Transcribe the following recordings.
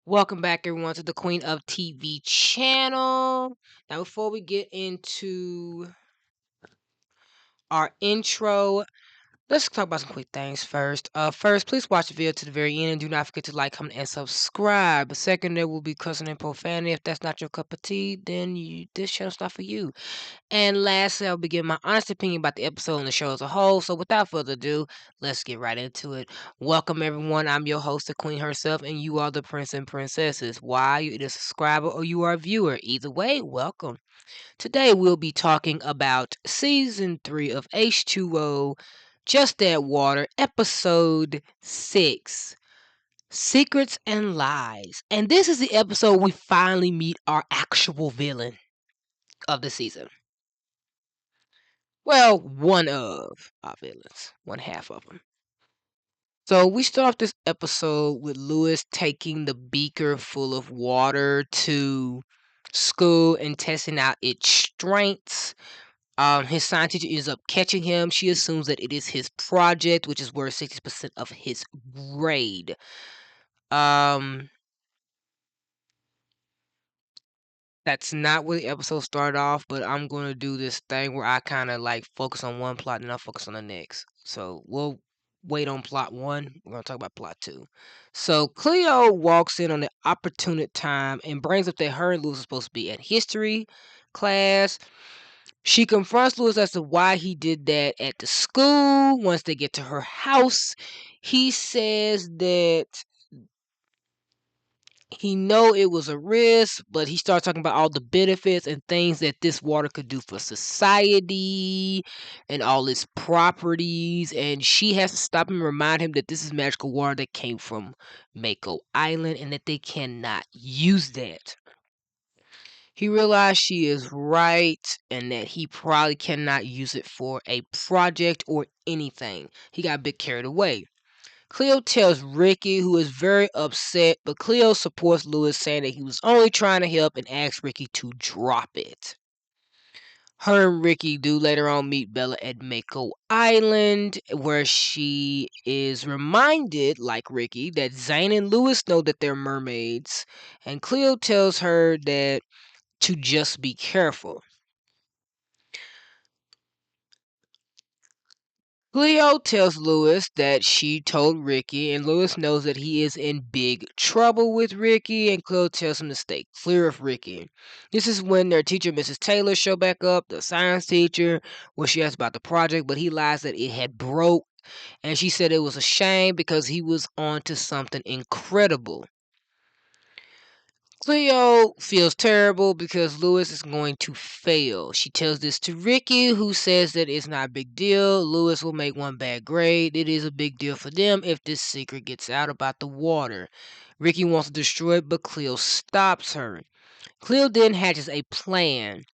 Welcome back, everyone, to the Queen of TV channel. Now, before we get into our intro, let's talk about some quick things first. First, please watch the video to the very end and do not forget to like, comment, and subscribe. Second, there will be cussing and profanity. If that's not your cup of tea, then this channel's not for you. And lastly, I'll be giving my honest opinion about the episode and the show as a whole. So without further ado, let's get right into it. Welcome, everyone. I'm your host, the Queen herself, and you are the Prince and Princesses. Why? You're either a subscriber or you are a viewer. Either way, welcome. Today, we'll be talking about Season 3 of H2O, Just Add Water, Episode 6. Secrets and Lies. And this is the episode we finally meet our actual villain of the season. Well, one of our villains, one half of them. So we start off this episode with Lewis taking the beaker full of water to school and testing out its strengths. His science teacher ends up catching him. She assumes that it is his project, which is worth 60% of his grade. Um, That's not where the episode started off, but I'm going to do this thing where I kind of like focus on one plot and I'll focus on the next. So we'll wait on plot one. We're going to talk about plot two. So Cleo walks in on the opportune time and brings up that her and Lewis are supposed to be at history class. She confronts Lewis as to why he did that at the school. Once they get to her house, he says that he know it was a risk, but he starts talking about all the benefits and things that this water could do for society and all its properties. And she has to stop him and remind him that this is magical water that came from Mako Island and that they cannot use that. He realized she is right and that he probably cannot use it for a project or anything. He got a bit carried away. Cleo tells Rikki, who is very upset, but Cleo supports Lewis, saying that he was only trying to help and asks Rikki to drop it. Her and Rikki do later on meet Bella at Mako Island, where she is reminded, like Rikki, that Zane and Lewis know that they're mermaids, and Cleo tells her that to just be careful. Cleo tells Lewis that she told Rikki, and Lewis knows that he is in big trouble with Rikki, and Cleo tells him to stay clear of Rikki. This is when their teacher, Mrs. Taylor, show back up, the science teacher, where she asks about the project, but he lies that it had broke, and she said it was a shame because he was on to something incredible. Cleo feels terrible because Lewis is going to fail. She tells this to Rikki, who says that it's not a big deal. Lewis will make one bad grade. It is a big deal for them if this secret gets out about the water. Rikki wants to destroy it, but Cleo stops her. Cleo then hatches a plan.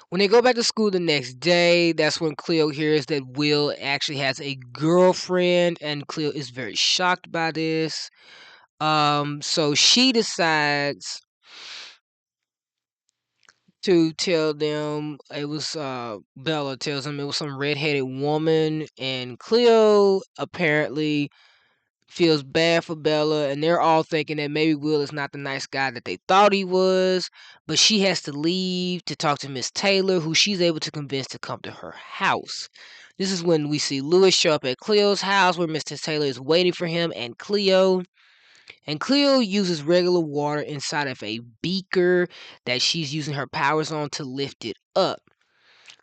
When they go back to school the next day, that's when Cleo hears that Will actually has a girlfriend, and Cleo is very shocked by this. So she decides to tell them it was Bella tells them it was some redheaded woman, and Cleo apparently feels bad for Bella, and they're all thinking that maybe Will is not the nice guy that they thought he was, but she has to leave to talk to Miss Taylor, who she's able to convince to come to her house. This is when we see Lewis show up at Cleo's house where Mr. Taylor is waiting for him and Cleo. And Cleo uses regular water inside of a beaker that she's using her powers on to lift it up.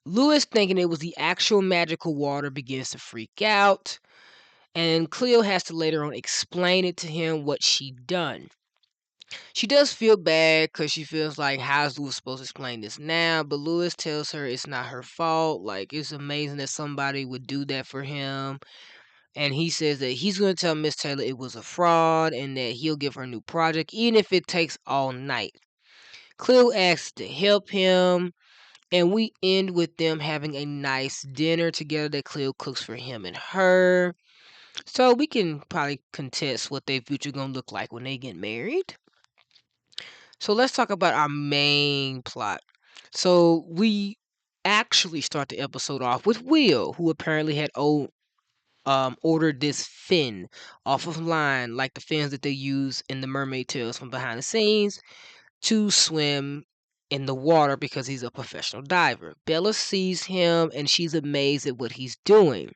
Lewis, thinking it was the actual magical water, begins to freak out. And Cleo has to later on explain it to him what she done. She does feel bad because she feels like, how's Lewis supposed to explain this now? But Lewis tells her it's not her fault. Like, it's amazing that somebody would do that for him. And he says that he's going to tell Miss Taylor it was a fraud and that he'll give her a new project, even if it takes all night. Cleo asks to help him, and we end with them having a nice dinner together that Cleo cooks for him and her. So we can probably contest what their future going to look like when they get married. So let's talk about our main plot. So we actually start the episode off with Will, who apparently had ordered this fin off of line, like the fins that they use in the mermaid tales from behind the scenes, to swim in the water because he's a professional diver. Bella sees him and she's amazed at what he's doing.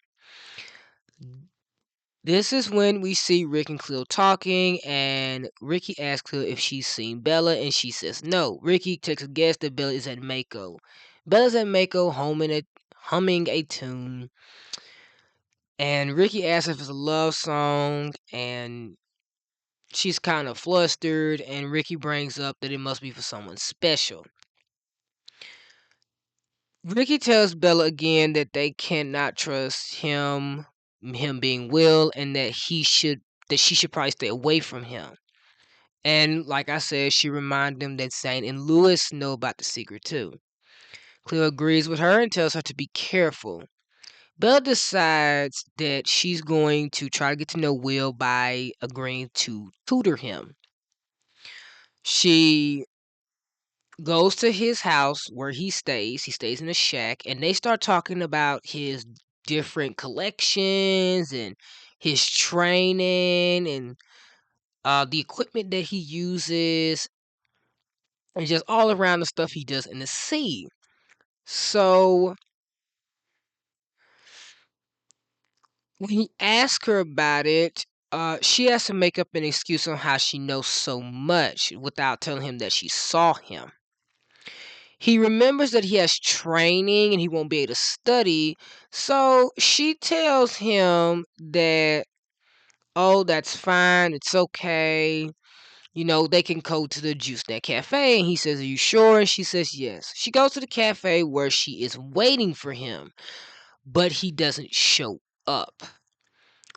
This is when we see Rick and Cleo talking, and Rikki asks her if she's seen Bella, and she says no. Rikki takes a guess that Bella is at Mako. Bella's at Mako humming a tune, and Rikki asks if it's a love song, and she's kind of flustered, and Rikki brings up that it must be for someone special. Rikki tells Bella again that they cannot trust him being Will, and that she should probably stay away from him. And like I said, she reminded him that Zane and Lewis know about the secret too. Cleo agrees with her and tells her to be careful. Belle decides that she's going to try to get to know Will by agreeing to tutor him. She goes to his house where he stays. He stays in a shack, and they start talking about his different collections and his training and the equipment that he uses and just all around the stuff he does in the sea. So when he asks her about it, she has to make up an excuse on how she knows so much without telling him that she saw him. He remembers that he has training and he won't be able to study, so she tells him that, oh, that's fine, it's okay. They can go to the Juice Net Cafe, and he says, are you sure? And she says, yes. She goes to the cafe where she is waiting for him, but he doesn't show up.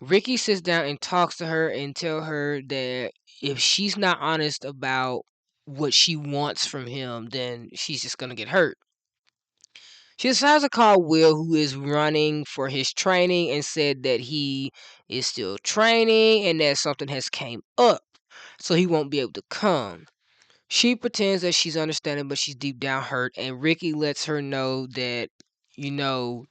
Rikki sits down and talks to her and tell her that if she's not honest about what she wants from him, then she's just going to get hurt. She decides to call Will, who is running for his training, and said that he is still training and that something has came up, so he won't be able to come. She pretends that she's understanding, but she's deep down hurt, and Rikki lets her know that, you know,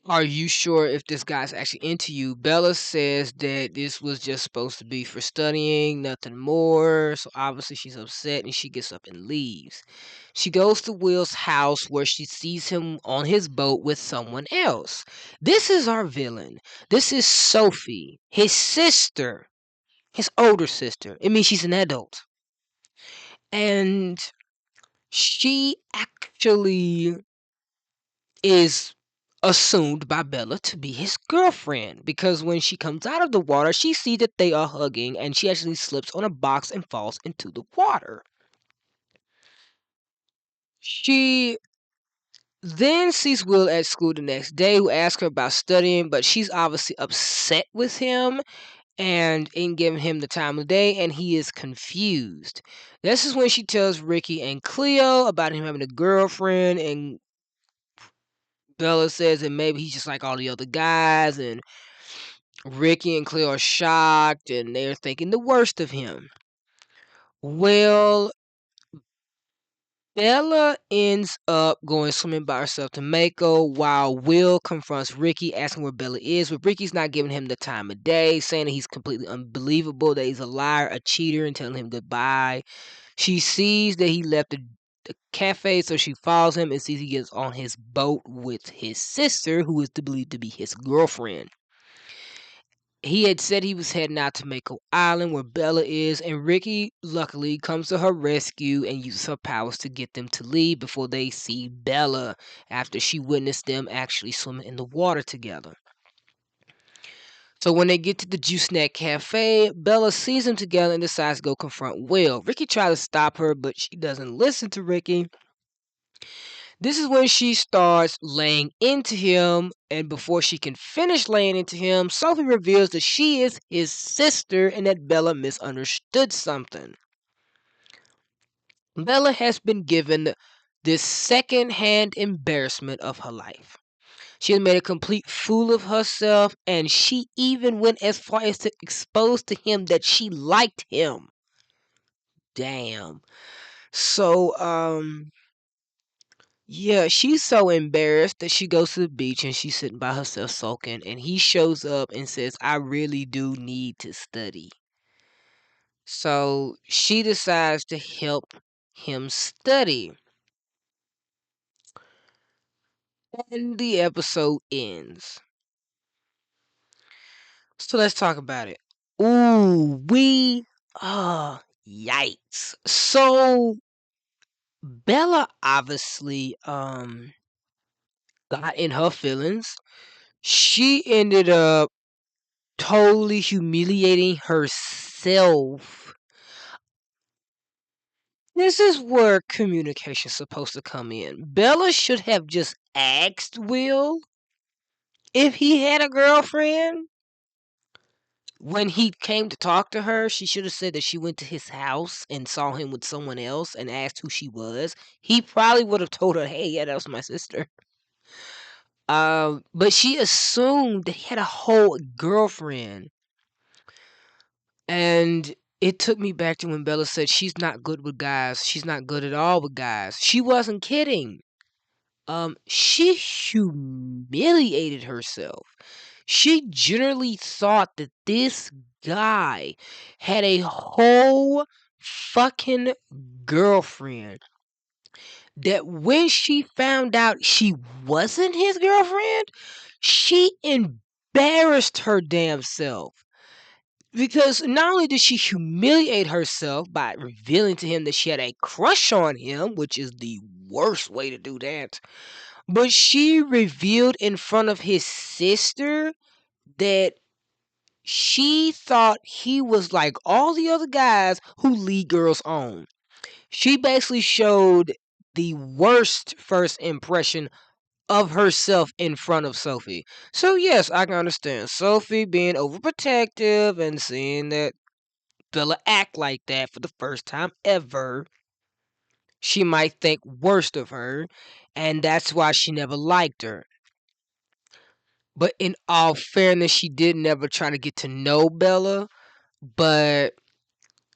are you sure if this guy's actually into you? Bella says that this was just supposed to be for studying, nothing more. So obviously she's upset and she gets up and leaves. She goes to Will's house where she sees him on his boat with someone else. This is our villain. This is Sophie, his sister, his older sister. It means she's an adult. And she actually is assumed by Bella to be his girlfriend because when she comes out of the water, she sees that they are hugging and she actually slips on a box and falls into the water. She then sees Will at school the next day, who asks her about studying, but she's obviously upset with him and ain't giving him the time of day, and he is confused. This is when she tells Rikki and Cleo about him having a girlfriend, and Bella says that maybe he's just like all the other guys, and Rikki and Cleo are shocked and they're thinking the worst of him. Well, Bella ends up going swimming by herself to Mako while Will confronts Rikki, asking where Bella is, but Rikki's not giving him the time of day, saying that he's completely unbelievable, that he's a liar, a cheater, and telling him goodbye. She sees that he left the cafe, so she follows him and sees he gets on his boat with his sister, who is believed to be his girlfriend. He had said he was heading out to Mako Island where Bella is, and Rikki luckily comes to her rescue and uses her powers to get them to leave before they see Bella after she witnessed them actually swimming in the water together. So when they get to the Juice Snack Cafe, Bella sees them together and decides to go confront Will. Rikki tries to stop her, but she doesn't listen to Rikki. This is when she starts laying into him, and before she can finish laying into him, Sophie reveals that she is his sister and that Bella misunderstood something. Bella has been given this second-hand embarrassment of her life. She has made a complete fool of herself, and she even went as far as to expose to him that she liked him. Damn. So, Yeah, she's so embarrassed that she goes to the beach and she's sitting by herself sulking, and he shows up and says, I really do need to study. So she decides to help him study. And the episode ends. So let's talk about it. Ooh, yikes. So Bella obviously got in her feelings. She ended up totally humiliating herself. This is where communication's supposed to come in. Bella should have just asked Will if he had a girlfriend. When he came to talk to her, she should have said that she went to his house and saw him with someone else and asked who she was. He probably would have told her, hey, yeah, that was my sister. But she assumed that he had a whole girlfriend. And it took me back to when Bella said she's not good with guys. She's not good at all with guys. She wasn't kidding. She humiliated herself. She generally thought that this guy had a whole fucking girlfriend. That when she found out she wasn't his girlfriend, she embarrassed her damn self. Because not only did she humiliate herself by revealing to him that she had a crush on him, which is the worst way to do that, but she revealed in front of his sister that she thought he was like all the other guys who lead girls on. She basically showed the worst first impression of herself in front of Sophie. So yes, I can understand Sophie being overprotective and seeing that Bella act like that for the first time ever. She might think worst of her, and that's why she never liked her. But in all fairness, she did never try to get to know Bella. But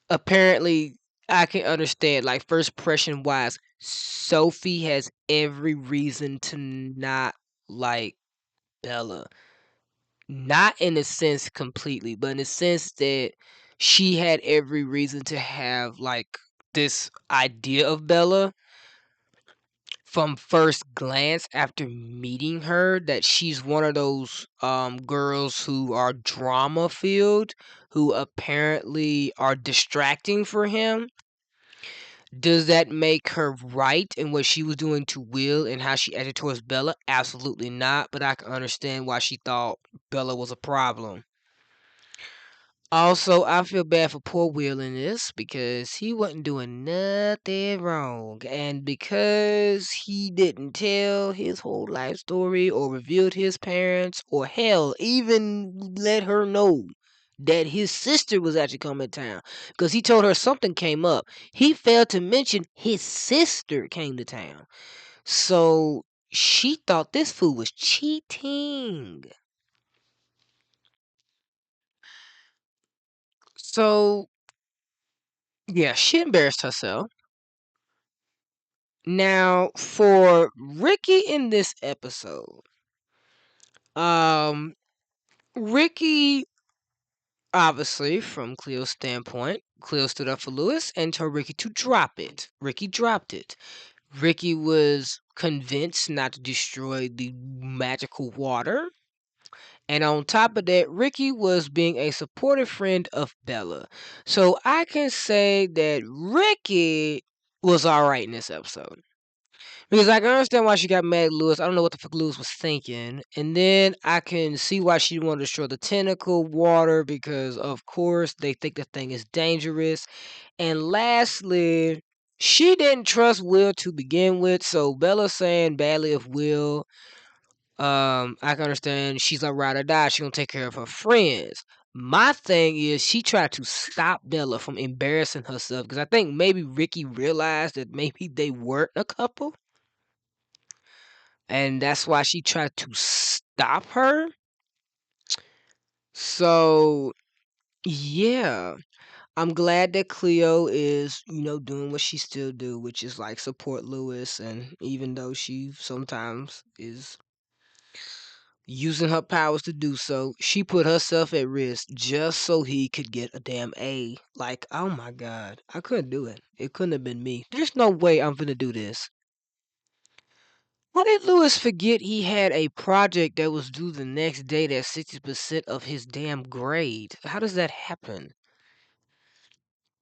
apparently, I can understand, like, first impression wise, Sophie has every reason to not like Bella. Not in a sense completely, but in a sense that she had every reason to have, like, this idea of Bella from first glance after meeting her, that she's one of those girls who are drama filled, who apparently are distracting for him. Does that make her right in what she was doing to Will and how she acted towards Bella? Absolutely not, but I can understand why she thought Bella was a problem. Also, I feel bad for poor Will in this because he wasn't doing nothing wrong. And because he didn't tell his whole life story or revealed his parents, or hell, even let her know that his sister was actually coming to town, because he told her something came up. He failed to mention his sister came to town. So she thought this fool was cheating. So yeah, she embarrassed herself. Now, for Rikki in this episode, um, Rikki, obviously, from Cleo's standpoint, Cleo stood up for Lewis and told Rikki to drop it. Rikki dropped it. Rikki was convinced not to destroy the magical water. And on top of that, Rikki was being a supportive friend of Bella. So I can say that Rikki was alright in this episode. Because I can understand why she got mad at Lewis. I don't know what the fuck Lewis was thinking. And then I can see why she wanted to destroy the tentacle water because, of course, they think the thing is dangerous. And lastly, she didn't trust Will to begin with. So Bella saying badly of Will, I can understand she's a ride or die. She's going to take care of her friends. My thing is, she tried to stop Bella from embarrassing herself because I think maybe Rikki realized that maybe they weren't a couple. And that's why she tried to stop her. So, yeah. I'm glad that Cleo is, doing what she still do, which is like support Lewis, and even though she sometimes is using her powers to do so, she put herself at risk just so he could get a damn A. Like, oh my god, I couldn't do it. It couldn't have been me. There's no way I'm gonna do this. How did Lewis forget he had a project that was due the next day that's 60% of his damn grade? How does that happen?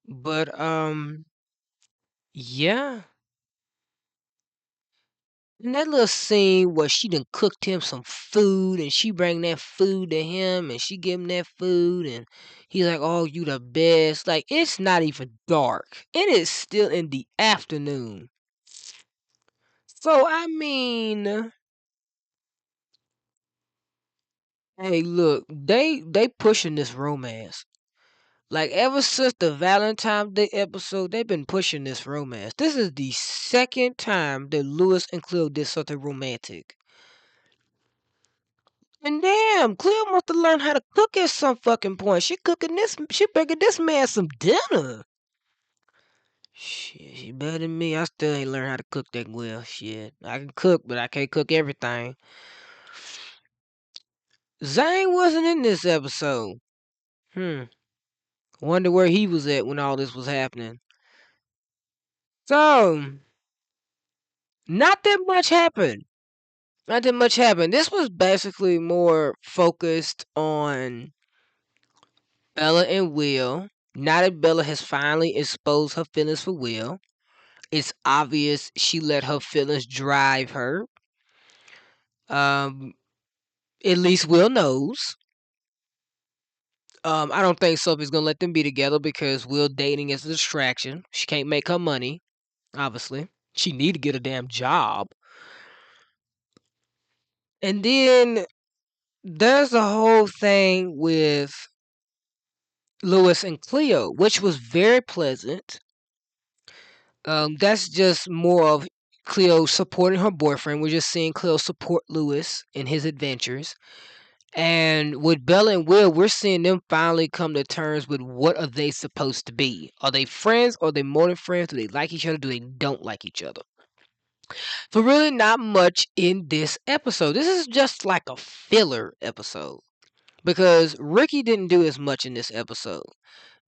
But yeah. And that little scene where she done cooked him some food and she bring that food to him and she give him that food and he's like, "Oh, you the best." Like, it's not even dark. It is still in the afternoon. So I mean, hey, look, they pushing this romance. Like, ever since the Valentine's Day episode, they've been pushing this romance. This is the second time that Lewis and Cleo did something romantic. And damn, Cleo must have learned how to cook at some fucking point. She bringing this man some dinner. Shit, she better than me. I still ain't learned how to cook that well. Shit, I can cook, but I can't cook everything. Zane wasn't in this episode. Hmm. Wonder where he was at when all this was happening. So, not that much happened. Not that much happened. This was basically more focused on Bella and Will. Now that Bella has finally exposed her feelings for Will, it's obvious she let her feelings drive her. Um, at least Will knows. I don't think Sophie's gonna let them be together because Will dating is a distraction. She can't make her money, obviously. She need to get a damn job. And then there's the whole thing with Lewis and Cleo, which was very pleasant. That's just more of Cleo supporting her boyfriend. We're just seeing Cleo support Lewis in his adventures. And with Bella and Will, we're seeing them finally come to terms with what are they supposed to be. Are they friends? Are they more than friends? Do they like each other? Do they don't like each other? So really not much in this episode. This is just like a filler episode. Because Rikki didn't do as much in this episode.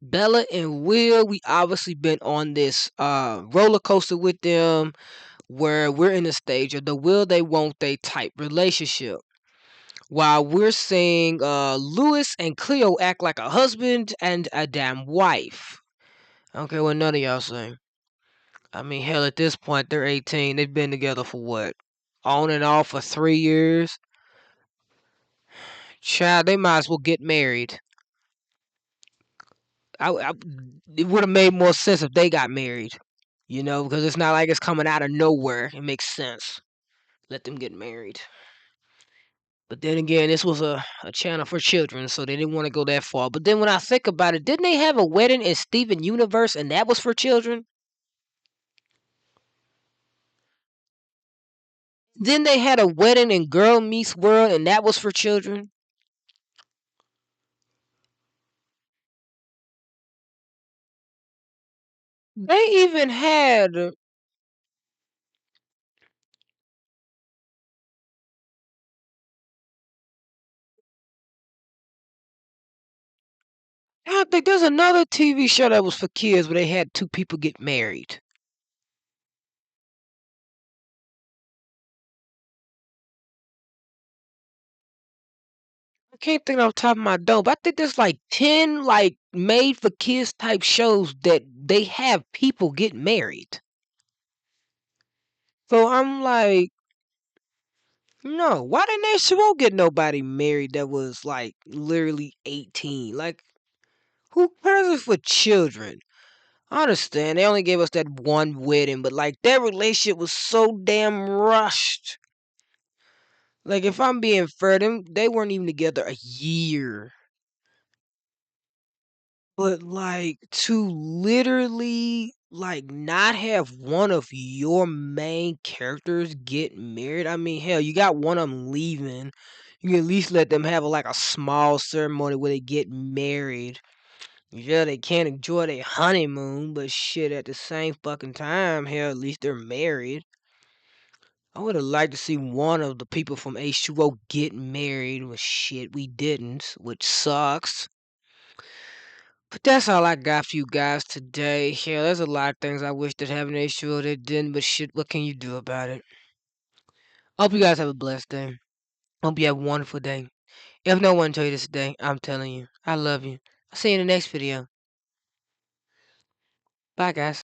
Bella and Will, we obviously been on this roller coaster with them where we're in a stage of the will they won't they type relationship. While we're seeing Lewis and Cleo act like a husband and a damn wife. I don't care what none of y'all say. I mean, hell, at this point, they're 18. They've been together for what? On and off for 3 years? Child, they might as well get married. I it would have made more sense if they got married. Because it's not like it's coming out of nowhere. It makes sense. Let them get married. But then again, this was a channel for children, so they didn't want to go that far. But then when I think about it, didn't they have a wedding in Steven Universe and that was for children? Then they had a wedding in Girl Meets World and that was for children? They even had, I think there's another TV show that was for kids where they had two people get married. I can't think off the top of my dome, but I think there's like 10 like made for kids type shows that they have people get married. So I'm like, no, why didn't H2O get nobody married that was like literally 18? Like, who cares if for children? I understand they only gave us that one wedding, but like their relationship was so damn rushed. Like, if I'm being fair, they weren't even together a year. But like to literally like not have one of your main characters get married. I mean, hell, you got one of them leaving. You can at least let them have like a small ceremony where they get married. Yeah, they can't enjoy their honeymoon, but shit, at the same fucking time, hell, at least they're married. I would have liked to see one of the people from H2O get married, but shit, we didn't, which sucks. But that's all I got for you guys today. Hell, there's a lot of things I wish that happened in H2O that didn't, but shit, what can you do about it? I hope you guys have a blessed day. Hope you have a wonderful day. If no one told you this today, I'm telling you, I love you. I'll see you in the next video. Bye, guys.